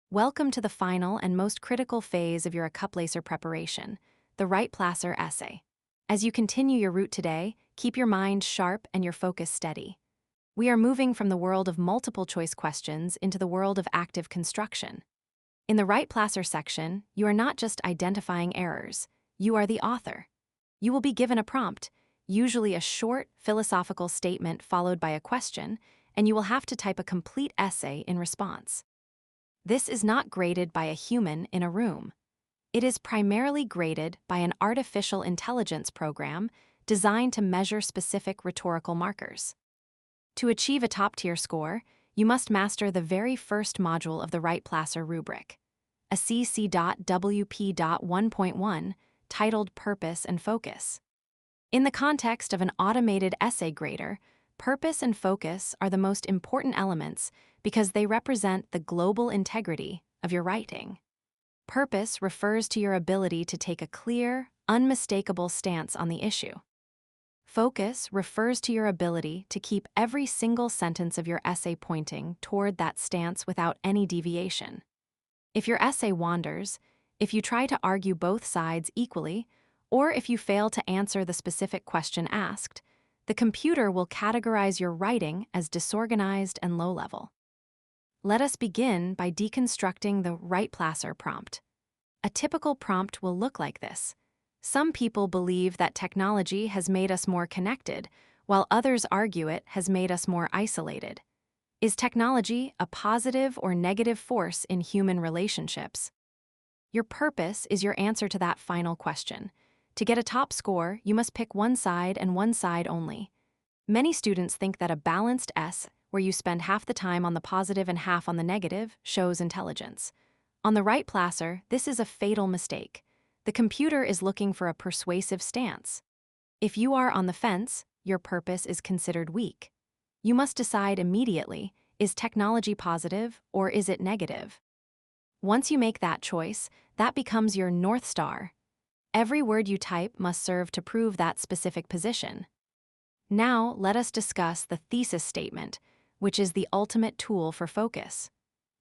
Welcome to the final and most critical phase of your Accuplacer preparation, the right placer essay. As you continue your route today, keep your mind sharp and your focus steady. We are moving from the world of multiple choice questions into the world of active construction. In the right placer section, you are not just identifying errors, you are the author. You will be given a prompt, usually a short, philosophical statement followed by a question, and you will have to type a complete essay in response. This is not graded by a human in a room. It is primarily graded by an artificial intelligence program designed to measure specific rhetorical markers. To achieve a top-tier score, you must master the very first module of the right placer rubric, ACC WP 1.1, titled Purpose and Focus. In the context of an automated essay grader, purpose and focus are the most important elements because they represent the global integrity of your writing. Purpose refers to your ability to take a clear, unmistakable stance on the issue. Focus refers to your ability to keep every single sentence of your essay pointing toward that stance without any deviation. If your essay wanders, if you try to argue both sides equally, or if you fail to answer the specific question asked, the computer will categorize your writing as disorganized and low-level. Let us begin by deconstructing the right placer prompt. A typical prompt will look like this. Some people believe that technology has made us more connected, while others argue it has made us more isolated. Is technology a positive or negative force in human relationships? Your purpose is your answer to that final question. To get a top score, you must pick one side and one side only. Many students think that a balanced S, where you spend half the time on the positive and half on the negative, shows intelligence. On the right placer, this is a fatal mistake. The computer is looking for a persuasive stance. If you are on the fence, your purpose is considered weak. You must decide immediately, is technology positive or is it negative? Once you make that choice, that becomes your North Star. Every word you type must serve to prove that specific position. Now, let us discuss the thesis statement, which is the ultimate tool for focus.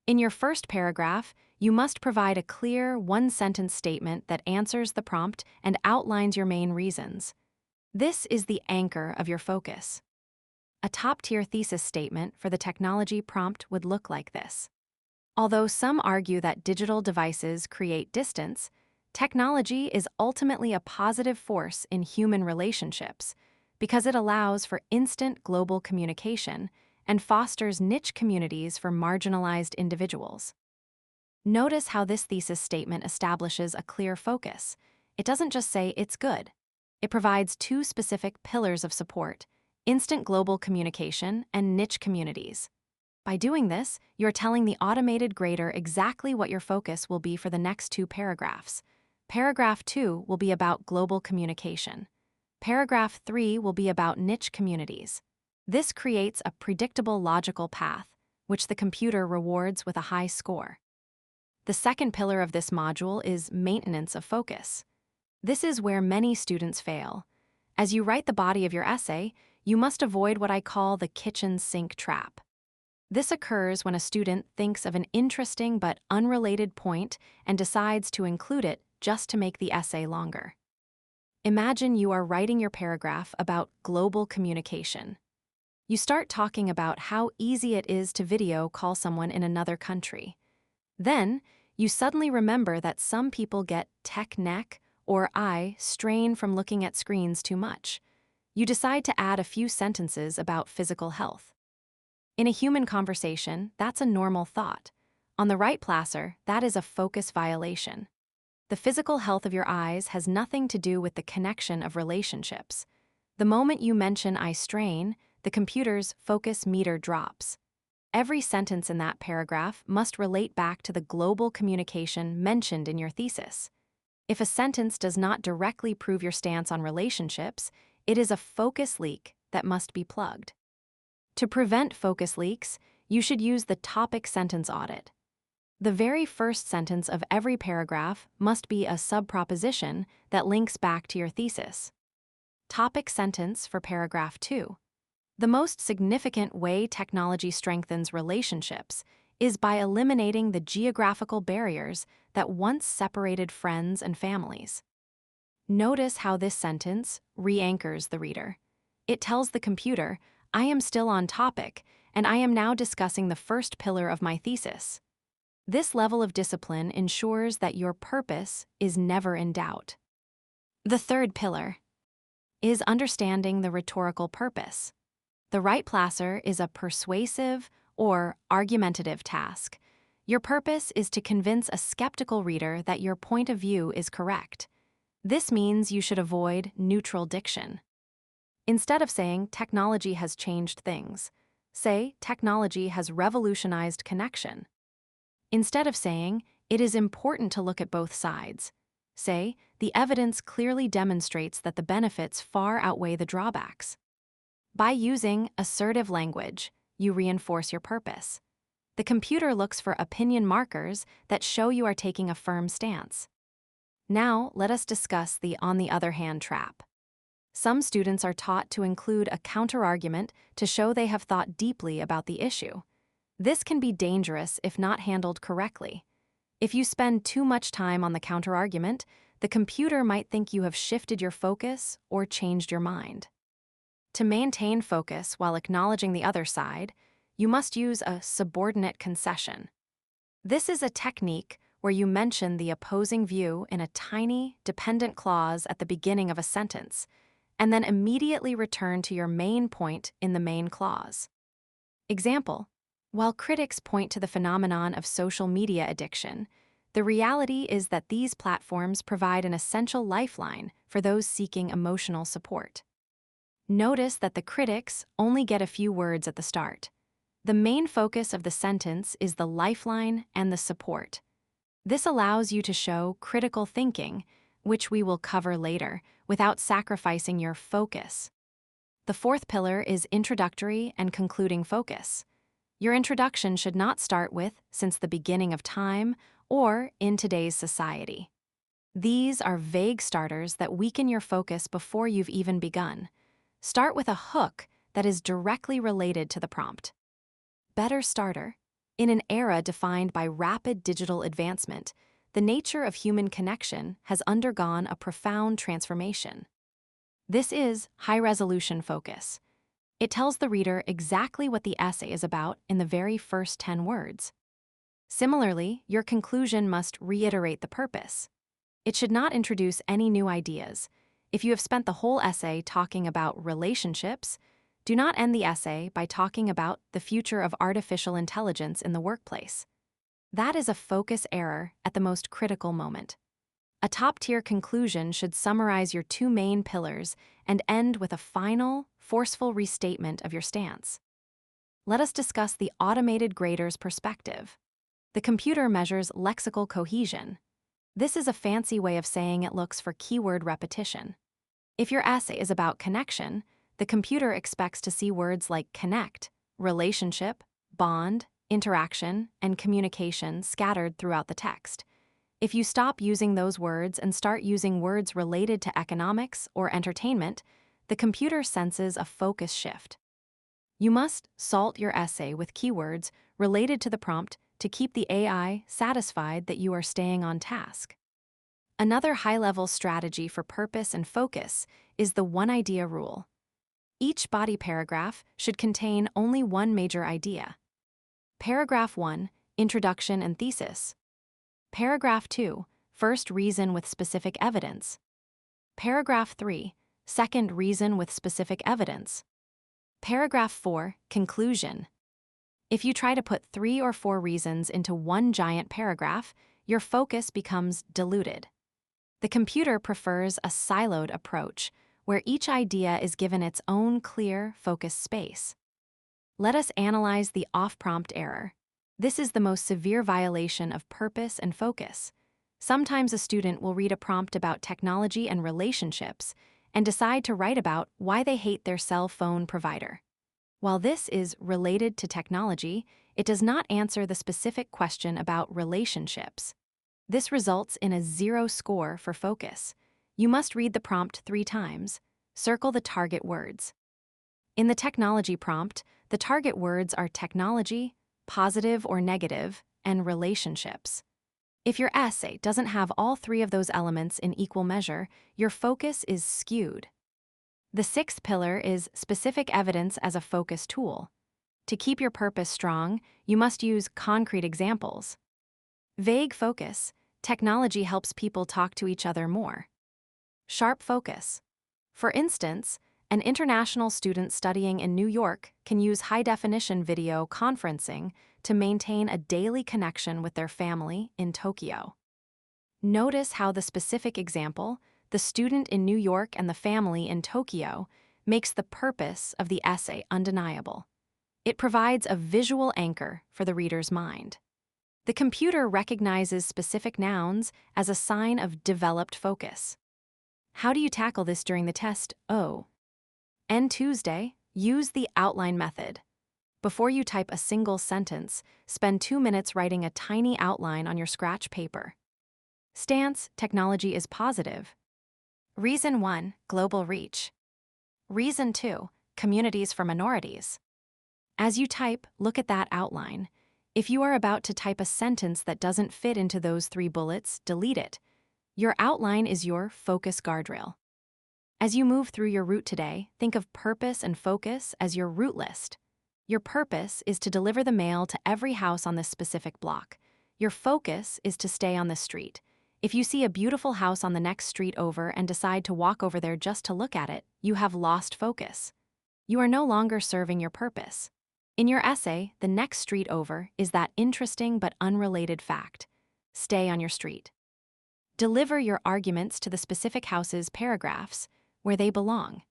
In your first paragraph, you must provide a clear, one-sentence statement that answers the prompt and outlines your main reasons. This is the anchor of your focus. A top-tier thesis statement for the technology prompt would look like this. Although some argue that digital devices create distance, technology is ultimately a positive force in human relationships because it allows for instant global communication and fosters niche communities for marginalized individuals. Notice how this thesis statement establishes a clear focus. It doesn't just say it's good. It provides two specific pillars of support: instant global communication and niche communities. By doing this, you're telling the automated grader exactly what your focus will be for the next two paragraphs. Paragraph 2 will be about global communication. Paragraph 3 will be about niche communities. This creates a predictable logical path, which the computer rewards with a high score. The second pillar of this module is maintenance of focus. This is where many students fail. As you write the body of your essay, you must avoid what I call the kitchen sink trap. This occurs when a student thinks of an interesting but unrelated point and decides to include it just to make the essay longer. Imagine you are writing your paragraph about global communication. You start talking about how easy it is to video call someone in another country. Then, you suddenly remember that some people get tech neck or eye strain from looking at screens too much. You decide to add a few sentences about physical health. In a human conversation, that's a normal thought. On the right placer, that is a focus violation. The physical health of your eyes has nothing to do with the connection of relationships. The moment you mention eye strain, the computer's focus meter drops. Every sentence in that paragraph must relate back to the global communication mentioned in your thesis. If a sentence does not directly prove your stance on relationships, it is a focus leak that must be plugged. To prevent focus leaks, you should use the topic sentence audit. The very first sentence of every paragraph must be a subproposition that links back to your thesis. Topic sentence for paragraph 2. The most significant way technology strengthens relationships is by eliminating the geographical barriers that once separated friends and families. Notice how this sentence re-anchors the reader. It tells the computer, I am still on topic, and I am now discussing the first pillar of my thesis. This level of discipline ensures that your purpose is never in doubt. The third pillar is understanding the rhetorical purpose. The right placer is a persuasive or argumentative task. Your purpose is to convince a skeptical reader that your point of view is correct. This means you should avoid neutral diction. Instead of saying technology has changed things, say technology has revolutionized connection. Instead of saying it is important to look at both sides, say the evidence clearly demonstrates that the benefits far outweigh the drawbacks. By using assertive language, you reinforce your purpose. The computer looks for opinion markers that show you are taking a firm stance. Now, let us discuss the on the other hand trap. Some students are taught to include a counterargument to show they have thought deeply about the issue. This can be dangerous if not handled correctly. If you spend too much time on the counterargument, the computer might think you have shifted your focus or changed your mind. To maintain focus while acknowledging the other side, you must use a subordinate concession. This is a technique where you mention the opposing view in a tiny, dependent clause at the beginning of a sentence, and then immediately return to your main point in the main clause. Example: while critics point to the phenomenon of social media addiction, the reality is that these platforms provide an essential lifeline for those seeking emotional support. Notice that the critics only get a few words at the start. The main focus of the sentence is the lifeline and the support. This allows you to show critical thinking, which we will cover later, without sacrificing your focus. The fourth pillar is introductory and concluding focus. Your introduction should not start with "since the beginning of time" or "in today's society." These are vague starters that weaken your focus before you've even begun. Start with a hook that is directly related to the prompt. Better starter. In an era defined by rapid digital advancement, the nature of human connection has undergone a profound transformation. This is high-resolution focus. It tells the reader exactly what the essay is about in the very first 10 words. Similarly, your conclusion must reiterate the purpose. It should not introduce any new ideas. If you have spent the whole essay talking about relationships, do not end the essay by talking about the future of artificial intelligence in the workplace. That is a focus error at the most critical moment. A top-tier conclusion should summarize your two main pillars and end with a final, forceful restatement of your stance. Let us discuss the automated grader's perspective. The computer measures lexical cohesion. This is a fancy way of saying it looks for keyword repetition. If your essay is about connection, the computer expects to see words like connect, relationship, bond, interaction, and communication scattered throughout the text. If you stop using those words and start using words related to economics or entertainment, the computer senses a focus shift. You must salt your essay with keywords related to the prompt to keep the AI satisfied that you are staying on task. Another high-level strategy for purpose and focus is the one-idea rule. Each body paragraph should contain only one major idea. Paragraph 1, Introduction and Thesis. Paragraph 2, First reason with specific evidence. Paragraph 3, Second reason with specific evidence. Paragraph 4, Conclusion. If you try to put 3 or 4 reasons into one giant paragraph, your focus becomes diluted. The computer prefers a siloed approach, where each idea is given its own clear, focused space. Let us analyze the off-prompt error. This is the most severe violation of purpose and focus. Sometimes a student will read a prompt about technology and relationships and decide to write about why they hate their cell phone provider. While this is related to technology, it does not answer the specific question about relationships. This results in a 0 score for focus. You must read the prompt 3 times. Circle the target words. In the technology prompt, the target words are technology, positive or negative, and relationships. If your essay doesn't have all three of those elements in equal measure, your focus is skewed. The sixth pillar is specific evidence as a focus tool. To keep your purpose strong, you must use concrete examples. Vague focus. Technology helps people talk to each other more. Sharp focus. For instance, an international student studying in New York can use high-definition video conferencing to maintain a daily connection with their family in Tokyo. Notice how the specific example, the student in New York and the family in Tokyo, makes the purpose of the essay undeniable. It provides a visual anchor for the reader's mind. The computer recognizes specific nouns as a sign of developed focus. How do you tackle this during the test? Tuesday, use the outline method. Before you type a single sentence, spend 2 minutes writing a tiny outline on your scratch paper. Stance, technology is positive. Reason 1, global reach. Reason 2, communities for minorities. As you type, look at that outline. If you are about to type a sentence that doesn't fit into those 3 bullets, delete it. Your outline is your focus guardrail. As you move through your route today, think of purpose and focus as your route list. Your purpose is to deliver the mail to every house on this specific block. Your focus is to stay on this street. If you see a beautiful house on the next street over and decide to walk over there just to look at it, you have lost focus. You are no longer serving your purpose. In your essay, the next street over is that interesting but unrelated fact. Stay on your street. Deliver your arguments to the specific house's paragraphs where they belong.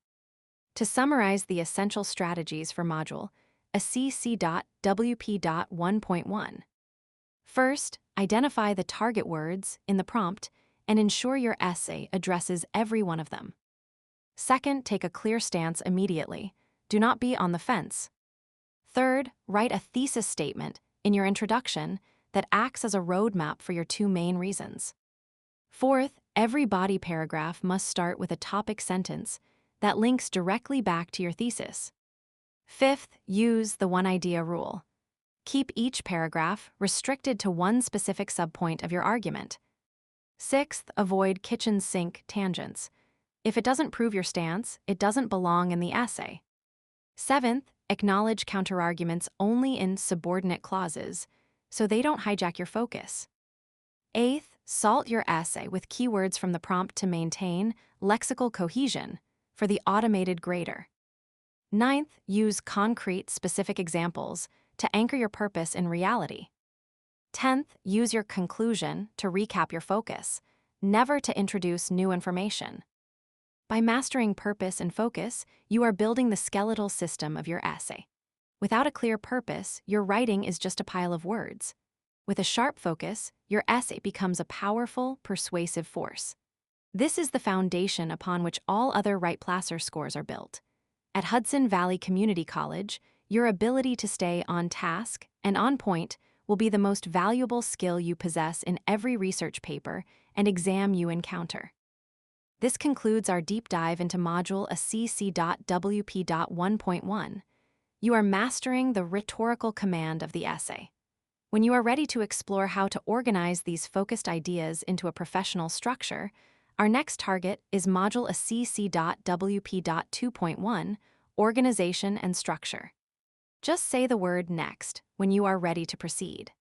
To summarize the essential strategies for Module ACC WP 1.1. First, identify the target words in the prompt and ensure your essay addresses every one of them. Second, take a clear stance immediately. Do not be on the fence. Third, write a thesis statement in your introduction that acts as a roadmap for your 2 main reasons. Fourth, every body paragraph must start with a topic sentence that links directly back to your thesis. Fifth, use the one-idea rule. Keep each paragraph restricted to one specific subpoint of your argument. Sixth, avoid kitchen sink tangents. If it doesn't prove your stance, it doesn't belong in the essay. Seventh, acknowledge counterarguments only in subordinate clauses, so they don't hijack your focus. Eighth, salt your essay with keywords from the prompt to maintain lexical cohesion for the automated grader. Ninth, use concrete, specific examples to anchor your purpose in reality. 10th, use your conclusion to recap your focus, never to introduce new information. By mastering purpose and focus, you are building the skeletal system of your essay. Without a clear purpose, your writing is just a pile of words. With a sharp focus, your essay becomes a powerful, persuasive force. This is the foundation upon which all other Wright Placer scores are built. At Hudson Valley Community College, your ability to stay on task and on point will be the most valuable skill you possess in every research paper and exam you encounter. This concludes our deep dive into Module ACC WP 1.1. You are mastering the rhetorical command of the essay. When you are ready to explore how to organize these focused ideas into a professional structure, our next target is Module ACC WP 2.1, Organization and Structure. Just say the word next when you are ready to proceed.